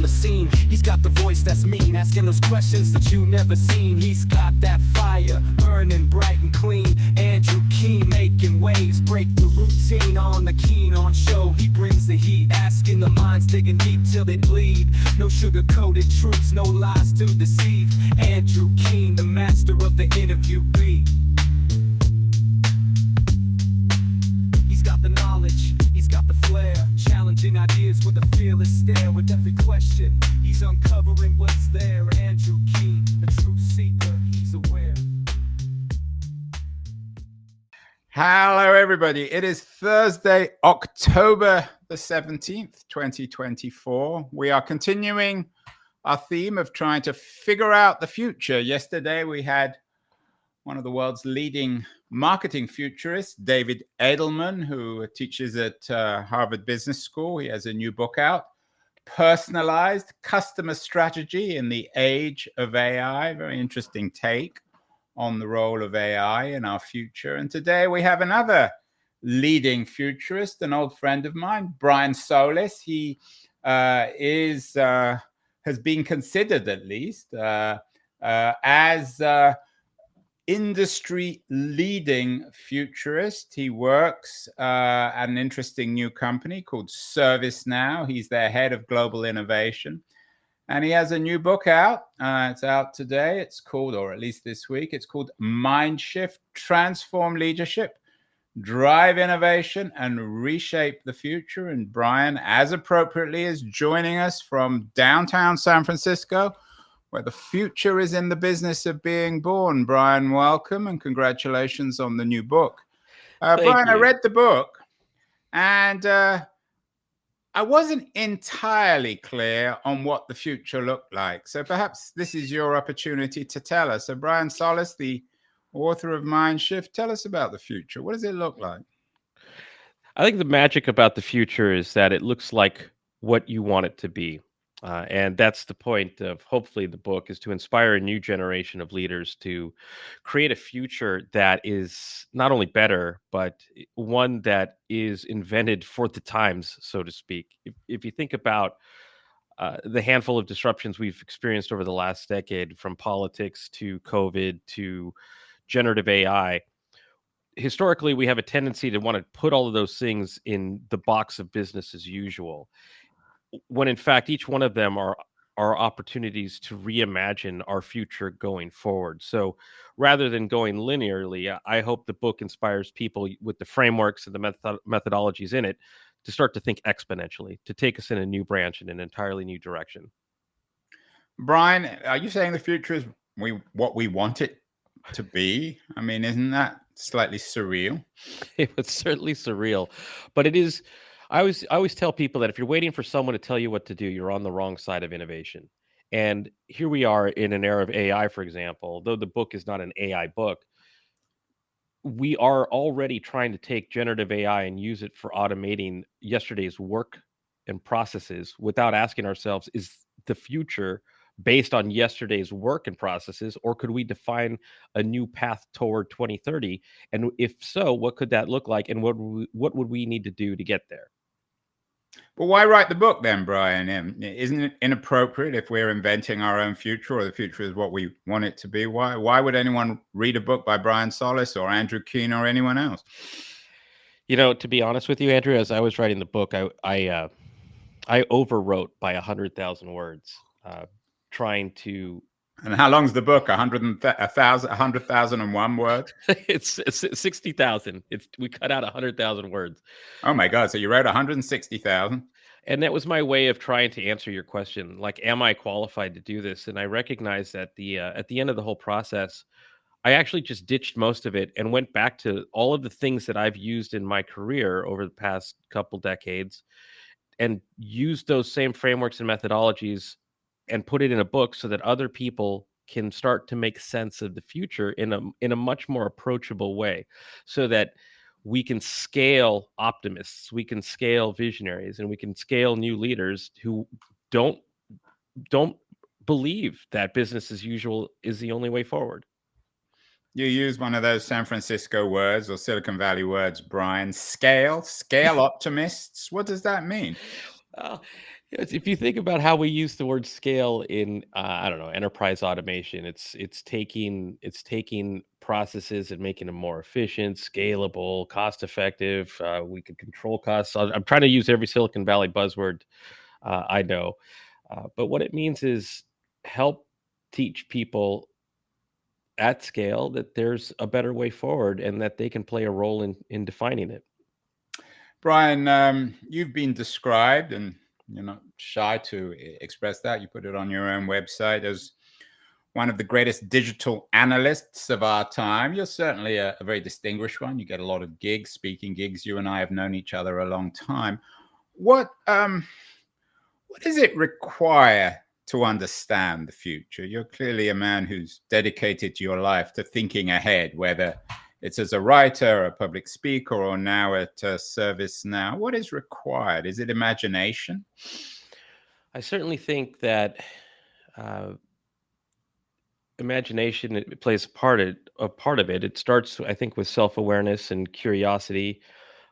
the scene. He's got the voice that's mean, asking those questions that you never seen. He's got that fire, burning bright and clean. Andrew Keen making waves, break the routine on the Keen on show. He brings the heat, asking the minds, digging deep till they bleed. No sugar-coated truths, no lies to deceive. Andrew Keen, the master of the interview beat. He's got the knowledge, he's got the flair, challenging ideas with a fearless stare. With every question, he's uncovering what's there. Andrew Keen, a truth seeker, he's aware. Hello, everybody. It is Thursday, October the 17th, 2024. We are continuing our theme of trying to figure out the future. Yesterday, we had one of the world's leading marketing futurists, David Edelman, who teaches at Harvard Business School. He has a new book out, Personalized Customer Strategy in the Age of AI. Very interesting take on the role of AI in our future. And today we have another leading futurist, an old friend of mine, Brian Solis. He has been considered, at least, as industry leading futurist. He works at an interesting new company called ServiceNow. He's their head of global innovation. And he has a new book out. It's out today. It's called, or at least this week, it's called Mind Shift, Transform Leadership, Drive Innovation, and Reshape the Future. And Brian, as appropriately, is joining us from downtown San Francisco, where the future is in the business of being born. Brian, welcome and congratulations on the new book. Brian, I read the book and I wasn't entirely clear on what the future looked like. So perhaps this is your opportunity to tell us. So Brian Solis, the author of Mind Shift, tell us about the future. What does it look like? I think the magic about the future is that it looks like what you want it to be. And that's the point of hopefully the book, is to inspire a new generation of leaders to create a future that is not only better, but one that is invented for the times, so to speak. If you think about the handful of disruptions we've experienced over the last decade, from politics to COVID to generative AI, historically, we have a tendency to want to put all of those things in the box of business as usual, when in fact each one of them are opportunities to reimagine our future going forward. So rather than going linearly, I hope the book inspires people with the frameworks and the methodologies in it to start to think exponentially, to take us in a new branch, in an entirely new direction. Brian, are you saying the future is what we want it to be? I mean, isn't that slightly surreal? It was certainly surreal, but it is. I always tell people that if you're waiting for someone to tell you what to do, you're on the wrong side of innovation. And here we are in an era of AI, for example. Though the book is not an AI book, we are already trying to take generative AI and use it for automating yesterday's work and processes without asking ourselves, is the future based on yesterday's work and processes, or could we define a new path toward 2030? And if so, what could that look like, and what would we need to do to get there? But why write the book then, Brian? Isn't it inappropriate if we're inventing our own future, or the future is what we want it to be? Why would anyone read a book by Brian Solis or Andrew Keen or anyone else? You know, to be honest with you, Andrew, as I was writing the book, I overwrote by 100,000 words, trying to. And how long's the book? 100,001 words? It's 60,000. We cut out 100,000 words. Oh my God! So you wrote 160,000. And that was my way of trying to answer your question. Like, am I qualified to do this? And I recognized that at the end of the whole process, I actually just ditched most of it and went back to all of the things that I've used in my career over the past couple decades, and used those same frameworks and methodologies and put it in a book so that other people can start to make sense of the future in a much more approachable way, so that we can scale optimists, we can scale visionaries, and we can scale new leaders who don't believe that business as usual is the only way forward. You use one of those San Francisco words or Silicon Valley words, Brian. Scale optimists. What does that mean? Yes, if you think about how we use the word scale in, I don't know, enterprise automation, it's taking processes and making them more efficient, scalable, cost effective. We can control costs. I'm trying to use every Silicon Valley buzzword I know, but what it means is help teach people at scale that there's a better way forward and that they can play a role in defining it. Brian, you've been described, and you're not shy to express that. You put it on your own website as one of the greatest digital analysts of our time. You're certainly a very distinguished one. You get a lot of gigs, speaking gigs. You and I have known each other a long time. What does it require to understand the future? You're clearly a man who's dedicated your life to thinking ahead, whether it's as a writer, a public speaker, or now at ServiceNow. What is required? Is it imagination? I certainly think that imagination it plays a part of it. It starts, I think, with self-awareness and curiosity,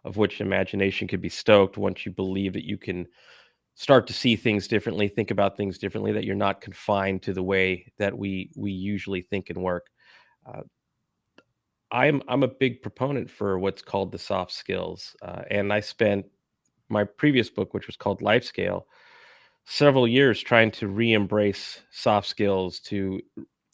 of which imagination could be stoked once you believe that you can start to see things differently, think about things differently, that you're not confined to the way that we usually think and work. Uh, I'm a big proponent for what's called the soft skills, and I spent my previous book, which was called Life Scale, several years trying to re-embrace soft skills, to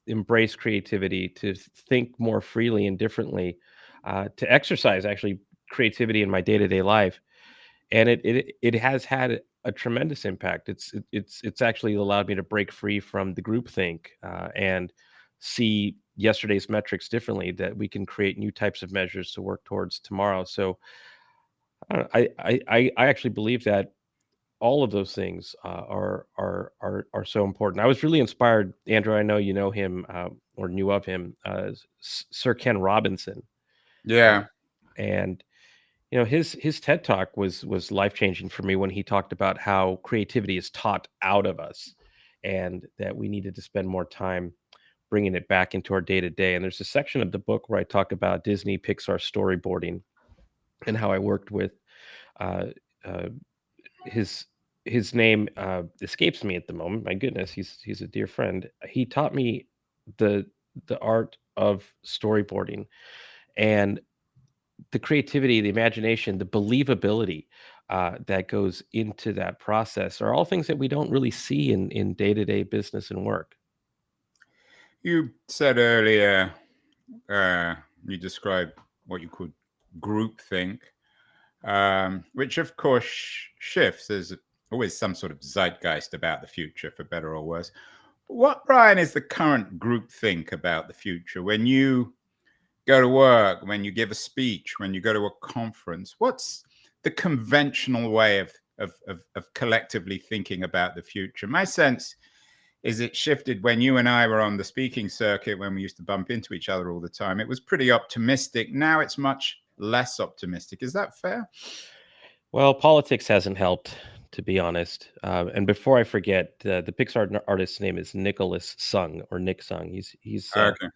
embrace creativity, to think more freely and differently, to exercise actually creativity in my day-to-day life, and it has had a tremendous impact. It's actually allowed me to break free from the groupthink and see yesterday's metrics differently. That we can create new types of measures to work towards tomorrow. So I actually believe that all of those things are so important. I was really inspired, Andrew. I know you know him or knew of him, Sir Ken Robinson, Yeah. and his TED talk was life changing for me when he talked about how creativity is taught out of us, and that we needed to spend more time bringing it back into our day to day. And there's a section of the book where I talk about Disney Pixar storyboarding and how I worked with uh, uh, his his name escapes me at the moment. My goodness, he's a dear friend. He taught me the art of storyboarding and the creativity, the imagination, the believability that goes into that process are all things that we don't really see in day-to-day business and work. You said earlier, you described what you called groupthink, which of course shifts. There's always some sort of zeitgeist about the future, for better or worse. What, Brian, is the current groupthink about the future? When you go to work, when you give a speech, when you go to a conference, what's the conventional way of collectively thinking about the future? My sense is it shifted when you and I were on the speaking circuit, when we used to bump into each other all the time. It was pretty optimistic. Now it's much less optimistic. Is that fair? Well, politics hasn't helped, to be honest. And before I forget, the Pixar artist's name is Nicholas Sung or Nick Sung. He's Okay.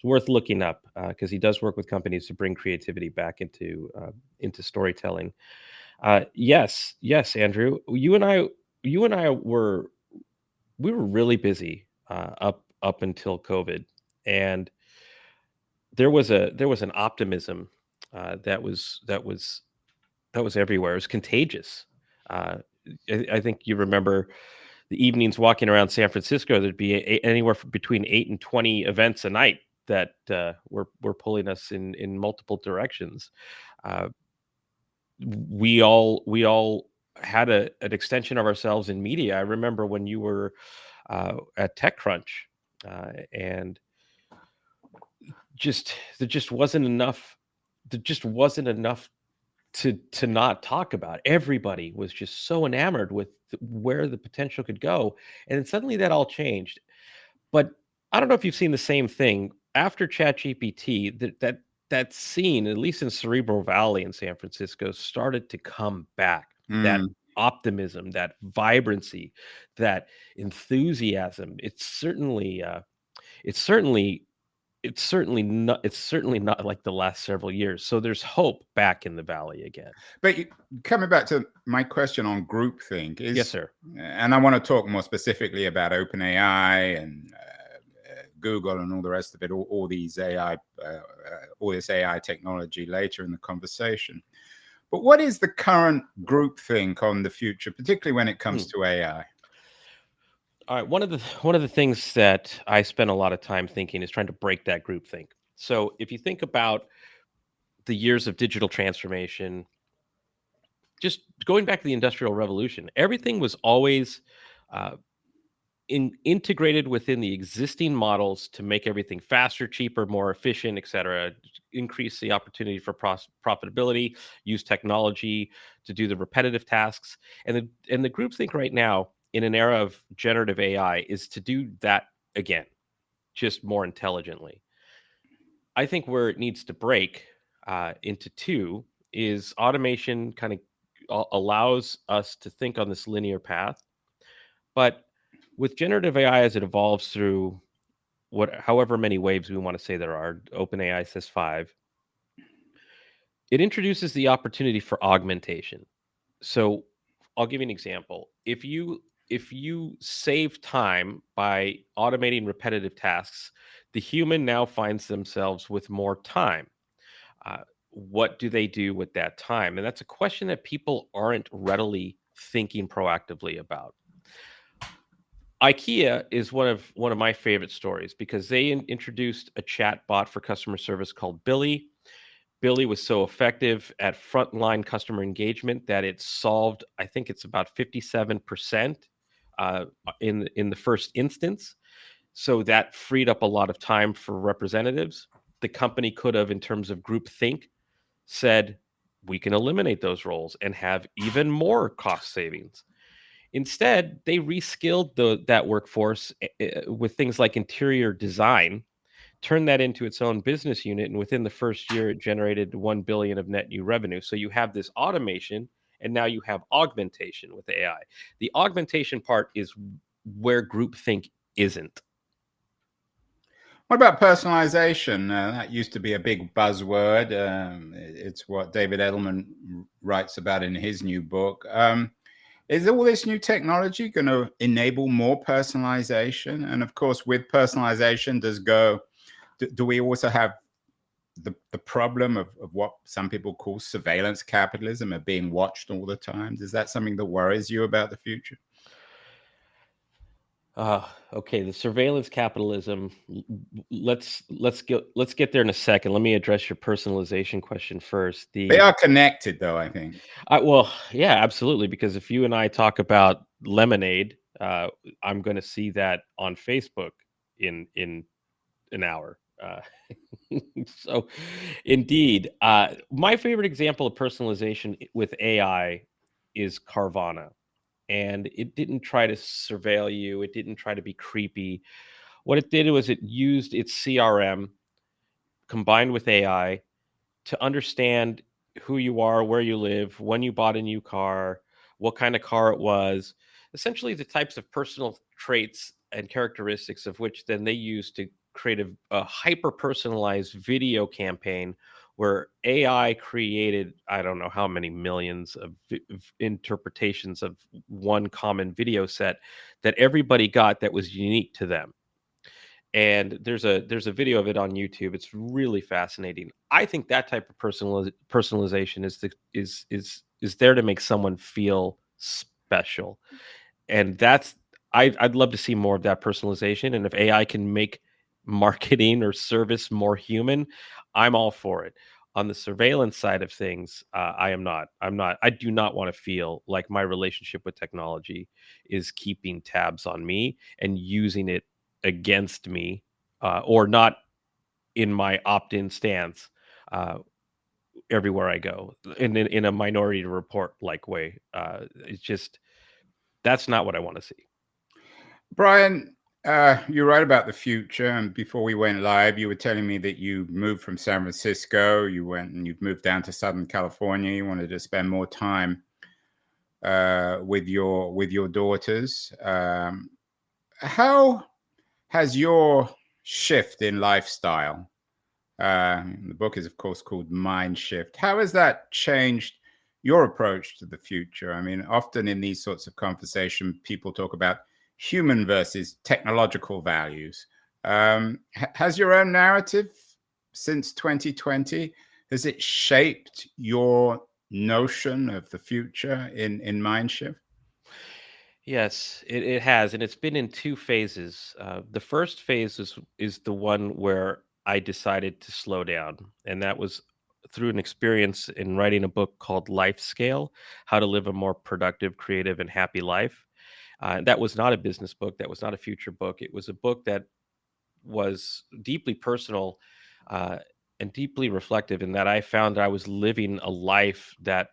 worth looking up because he does work with companies to bring creativity back into storytelling. Yes, Andrew, you and I were really busy up until COVID, and there was an optimism that was everywhere. It was contagious. Uh, I think you remember the evenings walking around San Francisco. There'd be anywhere between 8 and 20 events a night that were pulling us in multiple directions. We all had an extension of ourselves in media. I remember when you were at TechCrunch, and there just wasn't enough. There just wasn't enough to not talk about. Everybody was just so enamored with where the potential could go, and then suddenly that all changed. But I don't know if you've seen the same thing after ChatGPT. That scene, at least in Cerebral Valley in San Francisco, started to come back. That optimism, that vibrancy, that enthusiasm. It's certainly it's certainly not like the last several years. So there's hope back in the valley again. But coming back to my question on groupthink is, Yes, sir. And I want to talk more specifically about OpenAI and Google and all the rest of it, all these AI, all this AI technology later in the conversation. But what is the current groupthink on the future, particularly when it comes to AI? All right, one of the things that I spend a lot of time thinking is trying to break that groupthink. So if you think about the years of digital transformation, just going back to the Industrial Revolution, everything was always uh, integrated within the existing models to make everything faster, cheaper, more efficient, et cetera, increase the opportunity for profitability, use technology to do the repetitive tasks. And the groupthink right now in an era of generative AI is to do that again, just more intelligently. I think where it needs to break into two is automation kind of allows us to think on this linear path, but with generative AI as it evolves through however many waves we want to say there are, OpenAI says 5, it introduces the opportunity for augmentation. So I'll give you an example. If you save time by automating repetitive tasks, the human now finds themselves with more time. What do they do with that time? And that's a question that people aren't readily thinking proactively about. IKEA is one of my favorite stories because they introduced a chat bot for customer service called Billy. Billy was so effective at frontline customer engagement that it solved, I think it's about 57% in the first instance. So that freed up a lot of time for representatives. The company could have, in terms of group think, said we can eliminate those roles and have even more cost savings. Instead, they reskilled that workforce with things like interior design, turned that into its own business unit, and within the first year, it generated 1 billion of net new revenue. So you have this automation, and now you have augmentation with AI. The augmentation part is where groupthink isn't. What about personalization? That used to be a big buzzword. It's what David Edelman writes about in his new book. Is all this new technology going to enable more personalization? And of course, with personalization, do we also have the problem of what some people call surveillance capitalism, of being watched all the time? Is that something that worries you about the future? Okay, the surveillance capitalism. Let's get there in a second. Let me address your personalization question first. They are connected, though, I think. Well, yeah, absolutely. Because if you and I talk about lemonade, I'm going to see that on Facebook in an hour. So, indeed, my favorite example of personalization with AI is Carvana, and it didn't try to surveil you. It didn't try to be creepy. What it did was it used its CRM combined with AI to understand who you are, where you live, when you bought a new car, what kind of car it was, essentially the types of personal traits and characteristics of which then they use to create a hyper personalized video campaign where AI created, I don't know how many millions of interpretations of one common video set that everybody got that was unique to them. And there's a video of it on YouTube. It's really fascinating. I think that type of personalization is there to make someone feel special, and I'd love to see more of that personalization. And if AI can make marketing or service more human, I'm all for it. On the surveillance side of things, I am not. I'm not. I do not want to feel like my relationship with technology is keeping tabs on me and using it against me, or not in my opt-in stance everywhere I go in a minority report like way. It's just that's not what I want to see. Brian, you're right about the future. And before we went live, you were telling me that you moved from San Francisco. You went and you've moved down to Southern California. You wanted to spend more time with your daughters. How has your shift in lifestyle. The book is, of course, called Mind Shift. How has that changed your approach to the future? I mean, often in these sorts of conversation, people talk about human versus technological values. Has your own narrative since 2020, has it shaped your notion of the future in Mind Shift? Yes, it has, and it's been in two phases. The first phase is the one where I decided to slow down, and that was through an experience in writing a book called Life Scale: How to Live a More Productive, Creative, and Happy Life. That was not a business book. That was not a future book. It was a book that was deeply personal uh, and deeply reflective. In that I found I was living a life that's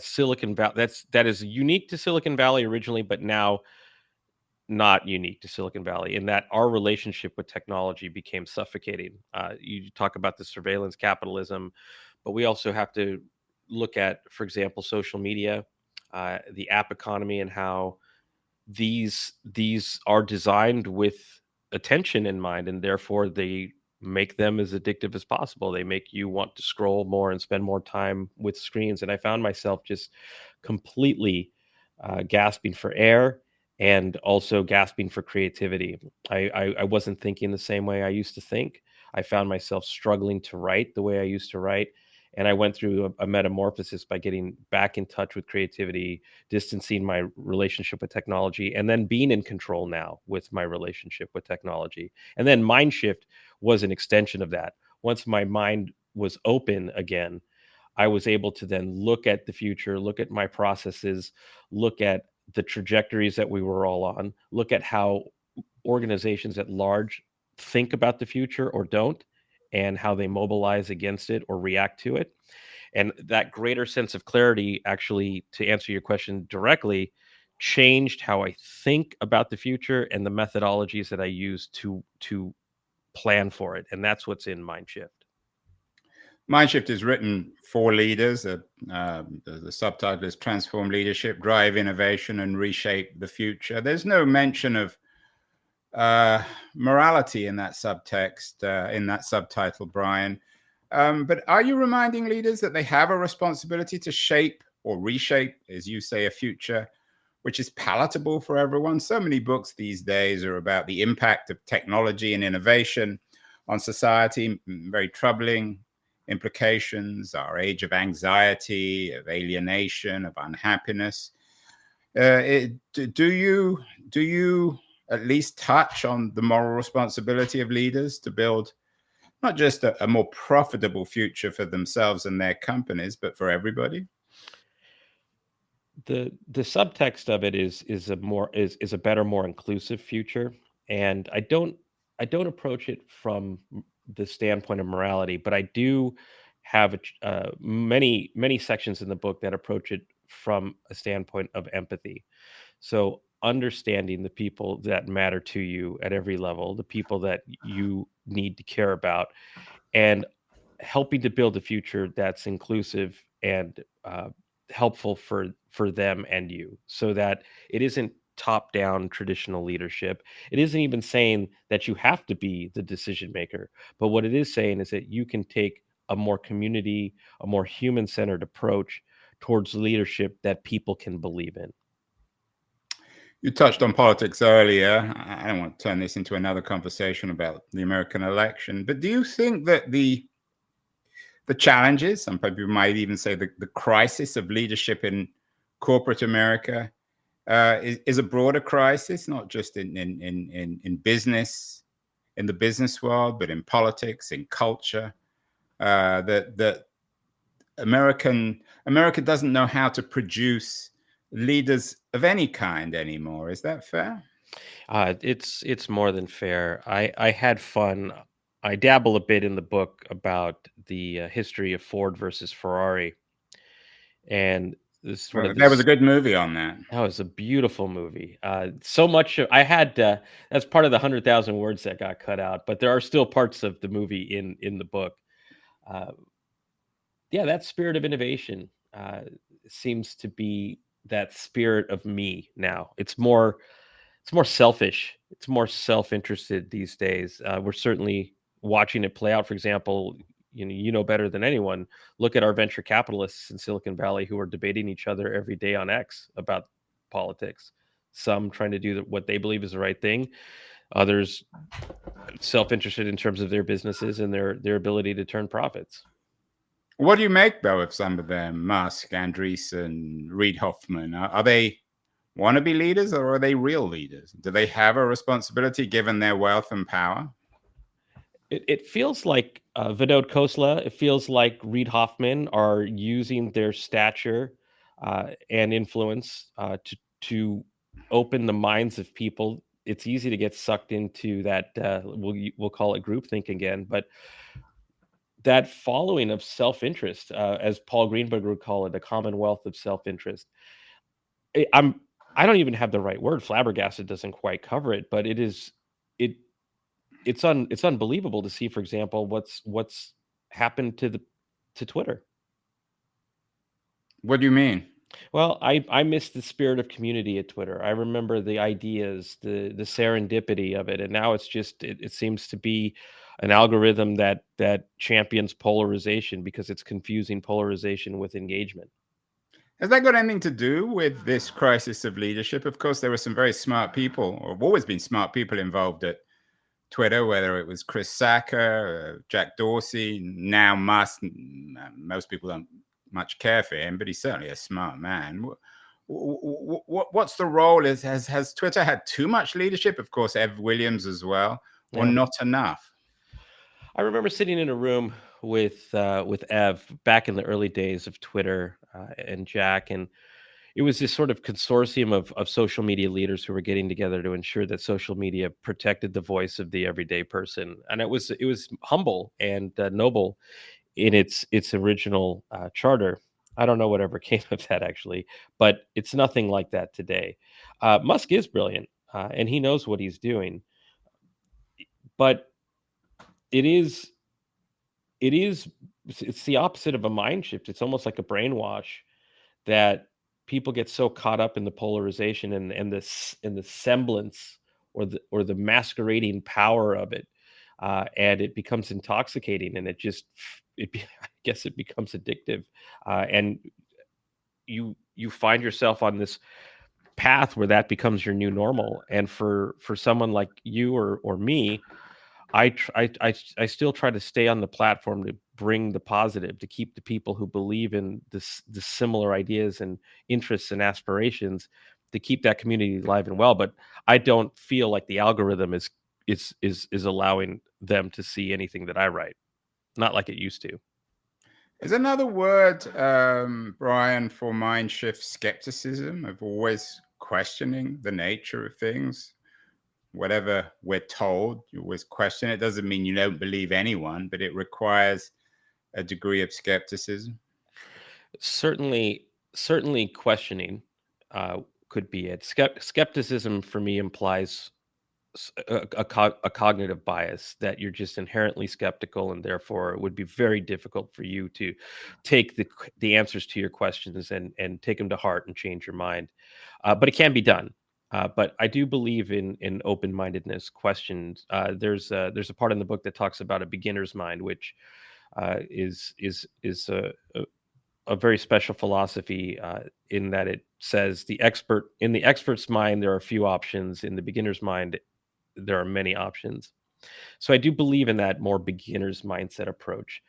Silicon Valley. That is unique to Silicon Valley originally, but now not unique to Silicon Valley. In that our relationship with technology became suffocating. You talk about the surveillance capitalism, but we also have to look at, for example, social media, the app economy, and how these are designed with attention in mind, and therefore they make them as addictive as possible. They make you want to scroll more and spend more time with screens. And I found myself just completely gasping for air and also gasping for creativity. I wasn't thinking the same way I used to think. I found myself struggling to write the way I used to write. And I went through a metamorphosis by getting back in touch with creativity, distancing my relationship with technology, and then being in control now with my relationship with technology. And then Mind Shift was an extension of that. Once my mind was open again, I was able to then look at the future, look at my processes, look at the trajectories that we were all on, look at how organizations at large think about the future or don't, and how they mobilize against it or react to it. And that greater sense of clarity, actually, to answer your question directly, changed how I think about the future and the methodologies that I use to plan for it. And that's what's in Mindshift. Mindshift is written for leaders. The subtitle is Transform Leadership, Drive Innovation, and Reshape the Future. There's no mention of morality in that subtext, in that subtitle, Brian. But are you reminding leaders that they have a responsibility to shape or reshape, as you say, a future which is palatable for everyone? So many books these days are about the impact of technology and innovation on society, very troubling implications, our age of anxiety, of alienation, of unhappiness. Do you at least touch on the moral responsibility of leaders to build not just a more profitable future for themselves and their companies, but for everybody? The subtext of it is a better, more inclusive future. And I don't approach it from the standpoint of morality, but I do have many sections in the book that approach it from a standpoint of empathy. So understanding the people that matter to you at every level, the people that you need to care about, and helping to build a future that's inclusive and helpful for them and you, so that it isn't top down traditional leadership. It isn't even saying that you have to be the decision maker, but what it is saying is that you can take a more community, a more human centered approach towards leadership that people can believe in. You touched on politics earlier. I don't want to turn this into another conversation about the American election, but do you think that the challenges, some people might even say the crisis of leadership in corporate America is a broader crisis, not just in business, in the business world, but in politics, in culture? That America doesn't know how to produce leaders of any kind anymore. Is that fair? It's more than fair. I had fun. I dabble a bit in the book about the history of Ford versus Ferrari, and this is one Well, of there was this. a good movie on that. That was a beautiful movie. So much I had. That's part of the 100,000 words that got cut out, but there are still parts of the movie in the book. Uh, yeah, that spirit of innovation seems to be that spirit of me now. It's more It's more selfish. It's more self-interested these days. We're certainly watching it play out. For example, you know better than anyone. Look at our venture capitalists in Silicon Valley who are debating each other every day on X about politics. Some trying to do what they believe is the right thing. Others self-interested in terms of their businesses and their ability to turn profits. What do you make, though, of some of them? Musk, Andreessen, Reid Hoffman. Are they wannabe leaders or are they real leaders? Do they have a responsibility given their wealth and power? It feels like Vinod Khosla, it feels like Reid Hoffman are using their stature and influence to open the minds of people. It's easy to get sucked into that. We'll call it groupthink again, but that following of self-interest, as Paul Greenberg would call it, a commonwealth of self-interest. I don't even have the right word. Flabbergasted doesn't quite cover it, but it's unbelievable to see, for example, what's happened to Twitter. What do you mean? Well, I miss the spirit of community at Twitter. I remember the ideas, the serendipity of it, and now it's just it seems to be an algorithm that champions polarization because it's confusing polarization with engagement. Has that got anything to do with this crisis of leadership? Of course, there were some very smart people, or have always been smart people involved at Twitter, whether it was Chris Sacca, Jack Dorsey, now Musk. Most people don't much care for him, but he's certainly a smart man. What's the role? Has Twitter had too much leadership? Of course, Ev Williams as well, or not enough? I remember sitting in a room with Ev back in the early days of Twitter and Jack, and it was this sort of consortium of social media leaders who were getting together to ensure that social media protected the voice of the everyday person, and it was humble and noble in its original charter. I don't know whatever came of that actually, but it's nothing like that today. Musk is brilliant, and he knows what he's doing, but it's the opposite of a mind shift. It's almost like a brainwash that people get so caught up in the polarization and the semblance or the masquerading power of it, and it becomes intoxicating, and I guess it becomes addictive, and you find yourself on this path where that becomes your new normal. And for someone like you or me, I still try to stay on the platform to bring the positive, to keep the people who believe in the similar ideas and interests and aspirations, to keep that community alive and well. But I don't feel like the algorithm is allowing them to see anything that I write, not like it used to. Is another word, Brian, for mind shift skepticism, of always questioning the nature of things. Whatever we're told, you always question it. Doesn't mean you don't believe anyone, but it requires a degree of skepticism. Certainly questioning could be it. Skepticism for me implies a cognitive bias, that you're just inherently skeptical, and therefore it would be very difficult for you to take the answers to your questions and take them to heart and change your mind. But it can be done. But I do believe in open-mindedness, questions. There's a part in the book that talks about a beginner's mind, which is a very special philosophy, in that it says in the expert's mind there are a few options, in the beginner's mind there are many options. So I do believe in that more beginner's mindset approach.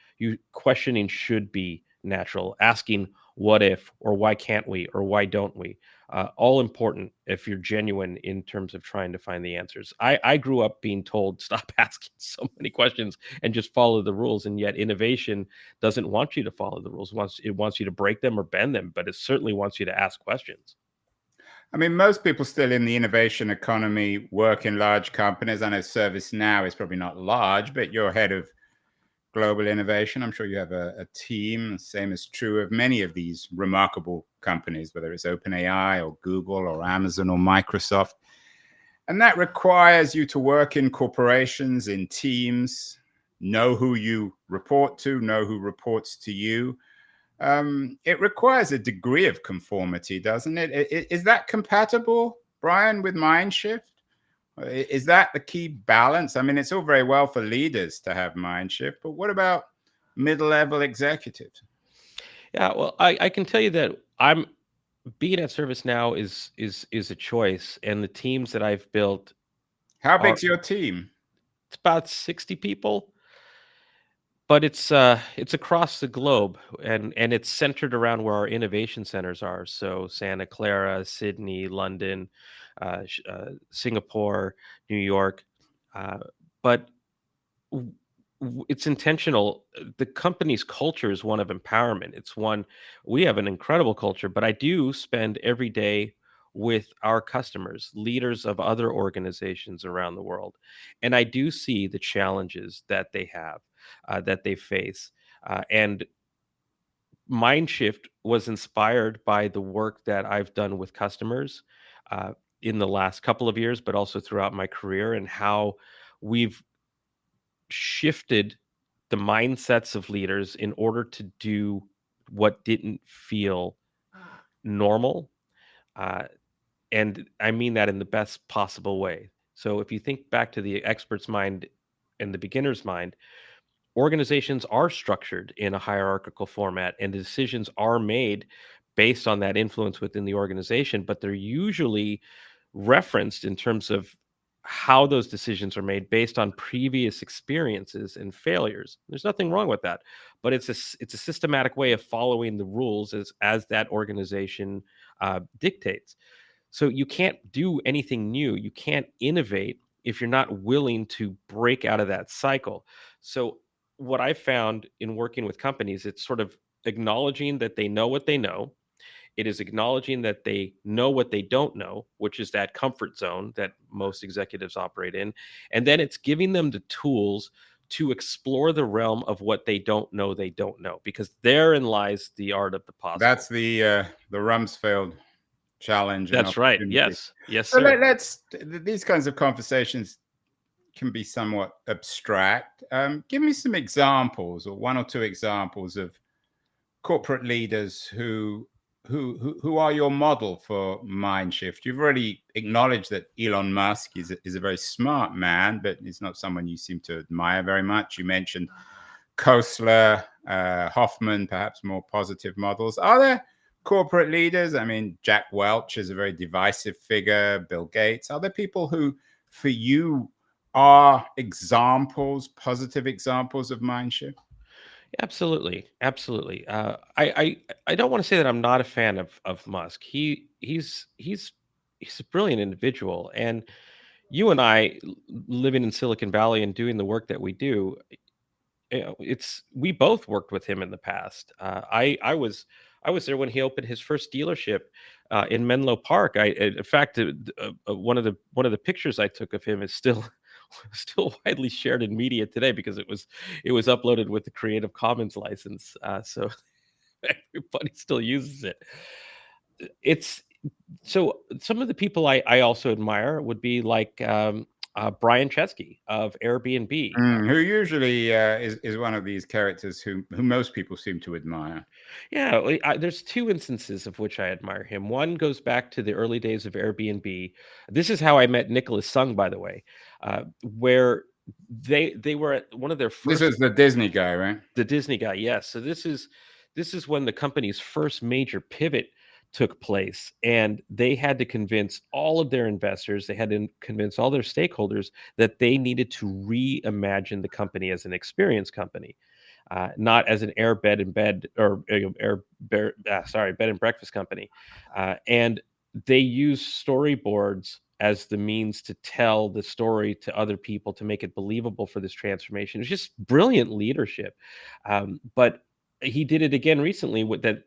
Questioning should be natural, asking what if, or why can't we, or why don't we, all important if you're genuine in terms of trying to find the answers. I grew up being told stop asking so many questions and just follow the rules, and yet innovation doesn't want you to follow the rules. It wants you to break them or bend them, but it certainly wants you to ask questions. I mean, most people still in the innovation economy work in large companies. I know ServiceNow is probably not large, but you're head of global innovation. I'm sure you have a team. The same is true of many of these remarkable companies, whether it's OpenAI or Google or Amazon or Microsoft. And that requires you to work in corporations, in teams, know who you report to, know who reports to you. It requires a degree of conformity, doesn't it? Is that compatible, Brian, with Mindshift? Is that the key balance? I mean, it's all very well for leaders to have Mindshift, but what about middle-level executives? Yeah, well, I can tell you that I'm being at ServiceNow is a choice, and the teams that I've built How are big's your team? it's about 60 people, but it's across the globe, and it's centered around where our innovation centers are. So Santa Clara, Sydney, London, Singapore, New York, uh, but it's intentional. The company's culture is one of empowerment. It's one we have an incredible culture, but I do spend every day with our customers, leaders of other organizations around the world, and I do see the challenges that they have, that they face, and Mindshift was inspired by the work that I've done with customers uh, in the last couple of years, but also throughout my career, and how we've shifted the mindsets of leaders in order to do what didn't feel normal. Uh, and I mean that in the best possible way. So if you think back to the expert's mind and the beginner's mind, organizations are structured in a hierarchical format and the decisions are made based on that influence within the organization, but they're usually referenced in terms of how those decisions are made based on previous experiences and failures. There's nothing wrong with that, but it's a systematic way of following the rules as that organization dictates. So you can't do anything new. You can't innovate if you're not willing to break out of that cycle. So what I found in working with companies, it's sort of acknowledging that they know what they know. It is acknowledging that they know what they don't know, which is that comfort zone that most executives operate in. And then it's giving them the tools to explore the realm of what they don't know, because therein lies the art of the possible. That's the Rumsfeld challenge and That's right. opportunity. Yes. Yes, So sir. these kinds of conversations can be somewhat abstract. Give me some examples, or one or two examples of corporate leaders who are your model for Mindshift. You've already acknowledged that Elon Musk is a very smart man, but he's not someone you seem to admire very much. You mentioned Kostler, Hoffman, perhaps more positive models. Are there corporate leaders? I mean, Jack Welch is a very divisive figure, Bill Gates. Are there people who, for you, are examples, positive examples of Mindshift? Absolutely, absolutely. I don't want to say that I'm not a fan of Musk. He's a brilliant individual, and you and I living in Silicon Valley and doing the work that we do, it's we both worked with him in the past. I was there when he opened his first dealership in Menlo Park. In fact, one of the pictures I took of him is still still widely shared in media today because it was uploaded with the Creative Commons license, so everybody still uses it. It's so some of the people I also admire would be like Brian Chesky of Airbnb. Who usually is one of these characters who most people seem to admire. Yeah, there's two instances of which I admire him. One goes back to the early days of Airbnb. This is how I met Nicholas Sung, by the way, where they were at one of their This first. is the Disney guy, right? The Disney guy, yes. So this is when the company's first major pivot took place, and they had to convince all of their investors, they had to convince all their stakeholders that they needed to reimagine the company as an experience company, not as an air bed and bed or bed and breakfast company. And they use storyboards as the means to tell the story to other people to make it believable for this transformation. It's just brilliant leadership. But he did it again recently with that.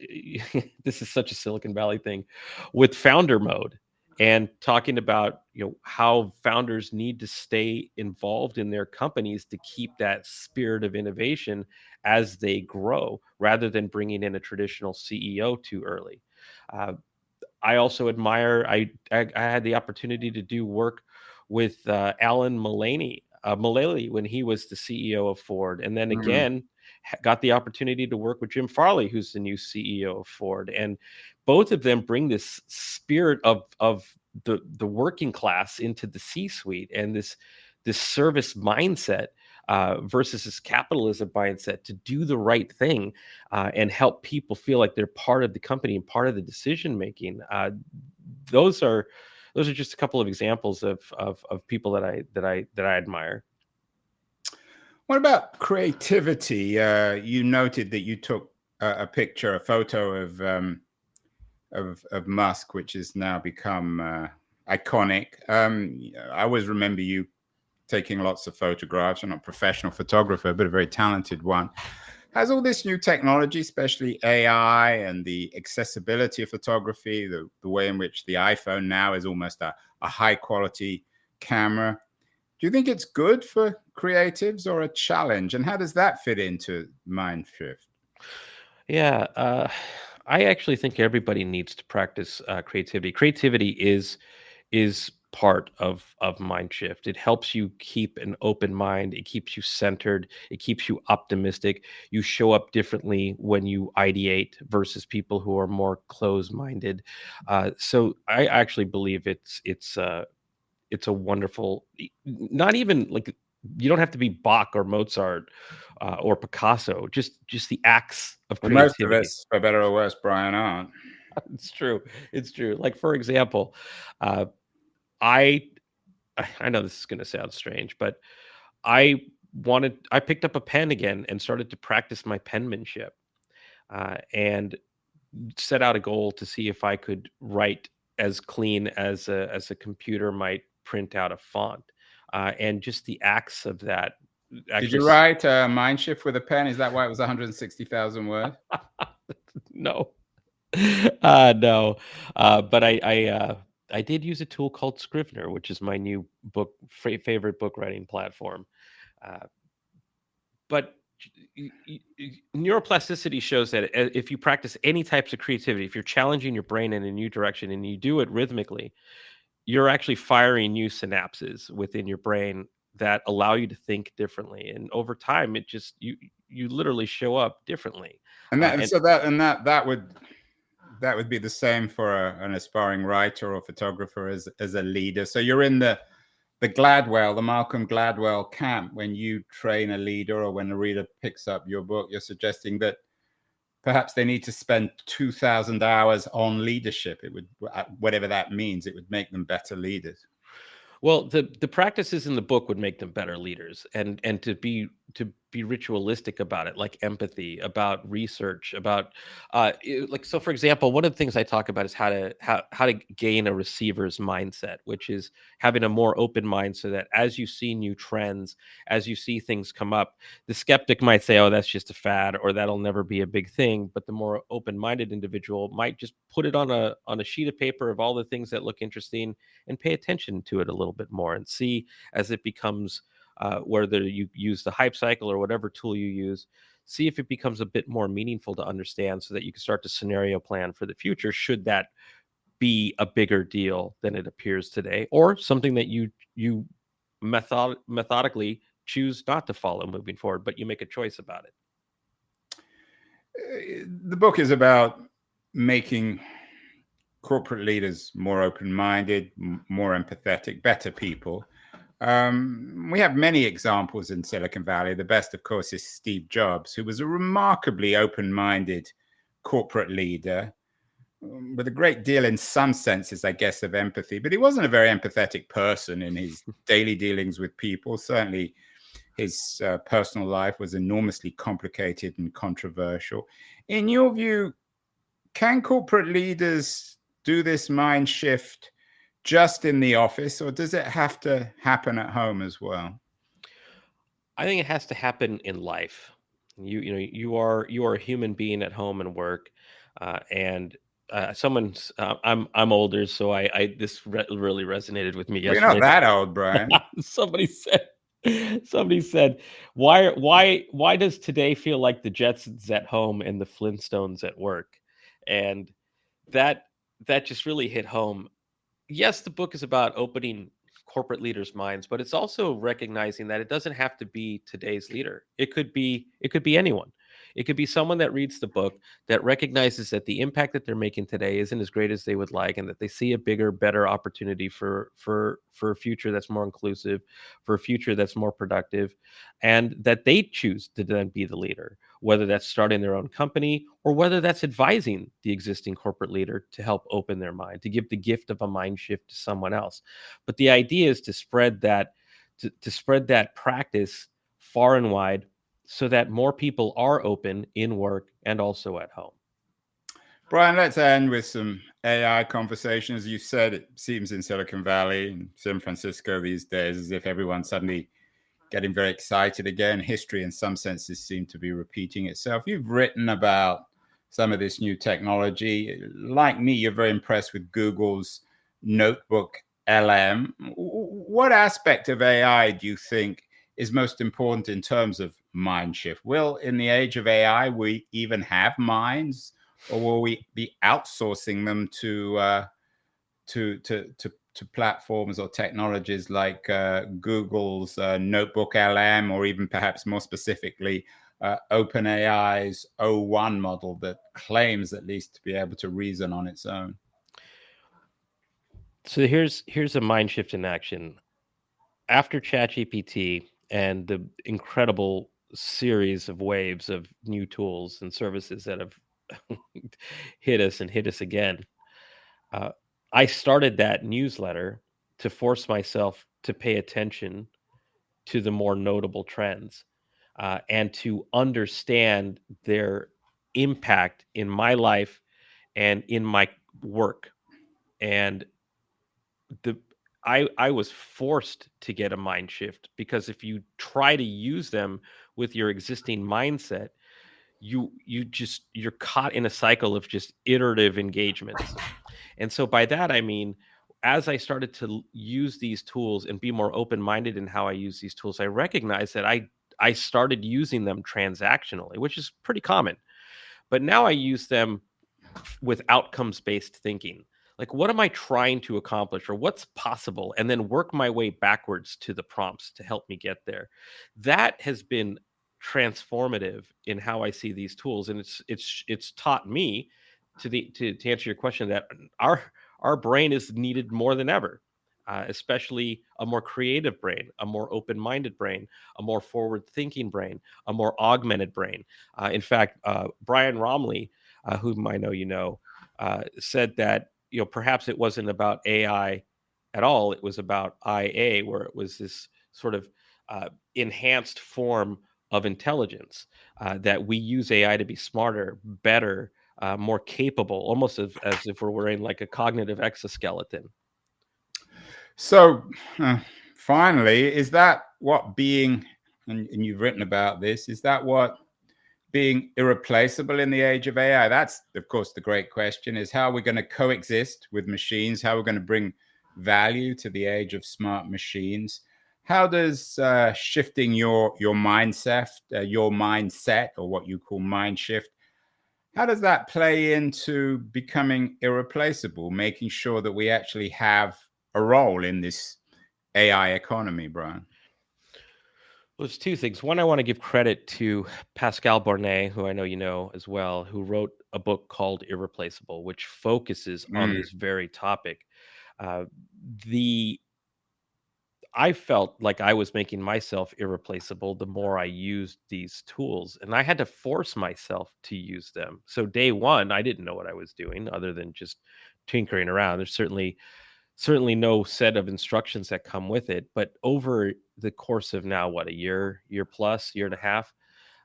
This is such a Silicon Valley thing with founder mode and talking about how founders need to stay involved in their companies to keep that spirit of innovation as they grow rather than bringing in a traditional CEO too early. Uh, I also admire. I had the opportunity to do work with Alan Mulally when he was the CEO of Ford, and then Mm. again got the opportunity to work with Jim Farley, who's the new CEO of Ford, and both of them bring this spirit of the working class into the C-suite, and this service mindset versus this capitalism mindset to do the right thing and help people feel like they're part of the company and part of the decision making. Those are just a couple of examples of people that I admire. What about creativity? You noted that you took a picture, a photo of Musk, which has now become iconic. I always remember you taking lots of photographs. I'm not a professional photographer, but a very talented one. Has all this new technology, especially AI and the accessibility of photography, the way in which the iPhone now is almost a high quality camera, do you think it's good for creatives or a challenge? And how does that fit into Mindshift? Yeah, I actually think everybody needs to practice creativity. Creativity is part of mind shift. It helps you keep an open mind. It keeps you centered. It keeps you optimistic. You show up differently when you ideate versus people who are more closed-minded. So I actually believe it's a wonderful. Not even like you don't have to be Bach or Mozart or Picasso. Just the acts of Well, most of creativity. us, for better or worse, Brian, aren't. It's true. It's true. Like for example, uh, I know this is going to sound strange, but I picked up a pen again and started to practice my penmanship, and set out a goal to see if I could write as clean as a computer might print out a font, and just the acts of that. Did you Actually, write Mindshift with a pen? Is that why it was 160,000 words? no, no, but I did use a tool called Scrivener, which is my new favorite book writing platform. Uh, but neuroplasticity shows that if you practice any types of creativity, if you're challenging your brain in a new direction and you do it rhythmically, you're actually firing new synapses within your brain that allow you to think differently. And over time, it just you literally show up differently. And And that would be the same for an aspiring writer or photographer as a leader. So you're in the Malcolm Gladwell camp when you train a leader or when a reader picks up your book. You're suggesting that perhaps they need to spend 2,000 hours on leadership. It would, whatever that means, it would make them better leaders. well, the practices in the book would make them better leaders, and to be ritualistic about it, like empathy, about research, about like, so for example, one of the things I talk about is how to gain a receiver's mindset, which is having a more open mind, so that as you see new trends, as you see things come up, the skeptic might say, oh, that's just a fad, or that'll never be a big thing, but the more open-minded individual might just put it on a sheet of paper of all the things that look interesting and pay attention to it a little bit more and see as it becomes, whether you use the hype cycle or whatever tool you use, see if it becomes a bit more meaningful to understand, so that you can start to scenario plan for the future, should that be a bigger deal than it appears today, or something that you methodically choose not to follow moving forward, but you make a choice about it. The book is about making corporate leaders more open-minded, more empathetic, better people. We have many examples in Silicon Valley. The best, of course, is Steve Jobs, who was a remarkably open-minded corporate leader with a great deal, in some senses, I guess, of empathy. But he wasn't a very empathetic person in his daily dealings with people. Certainly, his personal life was enormously complicated and controversial. In your view, can corporate leaders do this mind shift just in the office, or does it have to happen at home as well? I think it has to happen in life. You know you are a human being at home and work, and someone's I'm older, so I this really resonated with me Well, you're not yesterday. that old, Brian. somebody said somebody said, why does today feel like the Jetsons at home and the Flintstones at work? And that just really hit home. Yes, the book is about opening corporate leaders' minds, but it's also recognizing that it doesn't have to be today's leader. It could be anyone. It could be someone that reads the book that recognizes that the impact that they're making today isn't as great as they would like, and that they see a bigger, better opportunity for a future that's more inclusive, for a future that's more productive, and that they choose to then be the leader, whether that's starting their own company or whether that's advising the existing corporate leader to help open their mind, to give the gift of a mind shift to someone else. But the idea is to spread that to spread that practice far and wide so that more people are open in work and also at home. Brian, let's end with some AI conversation. As you said, it seems in Silicon Valley and San Francisco these days as if everyone's suddenly getting very excited again. History, in some senses, seems to be repeating itself. You've written about some of this new technology. Like me, you're very impressed with Google's Notebook LM. What aspect of AI do you think is most important in terms of mind shift? Will, in the age of AI, we even have minds, or will we be outsourcing them to platforms or technologies like Google's Notebook LM, or even perhaps more specifically OpenAI's O1 model that claims at least to be able to reason on its own? So here's a mind shift in action. After ChatGPT and the incredible series of waves of new tools and services that have hit us and hit us again, I started that newsletter to force myself to pay attention to the more notable trends, and to understand their impact in my life and in my work. And the I was forced to get a mind shift, because if you try to use them with your existing mindset, you're caught in a cycle of just iterative engagements. And so by that I mean, as I started to use these tools and be more open-minded in how I use these tools, I recognized that I started using them transactionally, which is pretty common. But now I use them with outcomes-based thinking. Like, what am I trying to accomplish, or what's possible? And then work my way backwards to the prompts to help me get there. That has been transformative in how I see these tools. And it's taught me to answer your question, that our brain is needed more than ever. Especially a more creative brain, a more open-minded brain, a more forward-thinking brain, a more augmented brain. In fact, Brian Romley, whom I know you know, said that perhaps it wasn't about AI at all. It was about IA, where it was this sort of enhanced form of intelligence, that we use AI to be smarter, better, more capable, almost as if we're wearing like a cognitive exoskeleton. So finally, is that what being, and you've written about this, is that what being irreplaceable in the age of AI? That's, of course, the great question, is how we're going to coexist with machines, how we're going to bring value to the age of smart machines. How does shifting your mindset, or what you call mind shift, how does that play into becoming irreplaceable, making sure that we actually have a role in this AI economy, Brian? Well, there's two things. One, I want to give credit to Pascal Bornet, who I know you know as well, who wrote a book called Irreplaceable, which focuses on this very topic. The I felt like I was making myself irreplaceable the more I used these tools, and I had to force myself to use them. So day one, I didn't know what I was doing other than just tinkering around. There's certainly no set of instructions that come with it. But over the course of now, what, a year plus, year and a half,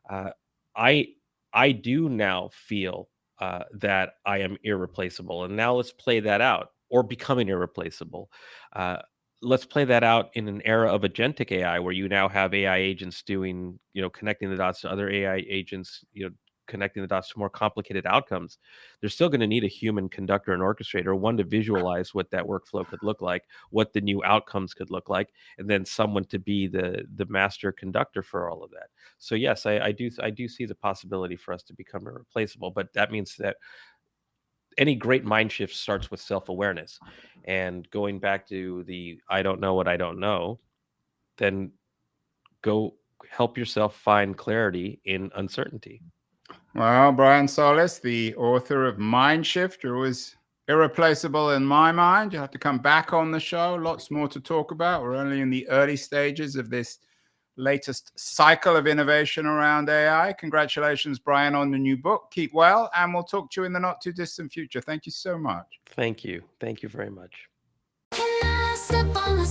uh, I I do now feel that I am irreplaceable. And now let's play that out, or becoming irreplaceable. Uh, let's play that out in an era of agentic AI, where you now have AI agents doing, connecting the dots to other AI agents, connecting the dots to more complicated outcomes. They're still going to need a human conductor and orchestrator, one to visualize what that workflow could look like, what the new outcomes could look like, and then someone to be the master conductor for all of that. So yes, I do see the possibility for us to become irreplaceable, but that means that any great mind shift starts with self-awareness. And going back to the I don't know what I don't know, then go help yourself find clarity in uncertainty. Well, Brian Solis, the author of Mind Shift, you're always irreplaceable in my mind. You have to come back on the show. Lots more to talk about. We're only in the early stages of this latest cycle of innovation around AI. Congratulations, Brian, on the new book. Keep well, and we'll talk to you in the not too distant future. Thank you so much. Thank you. Thank you very much. Can I step on the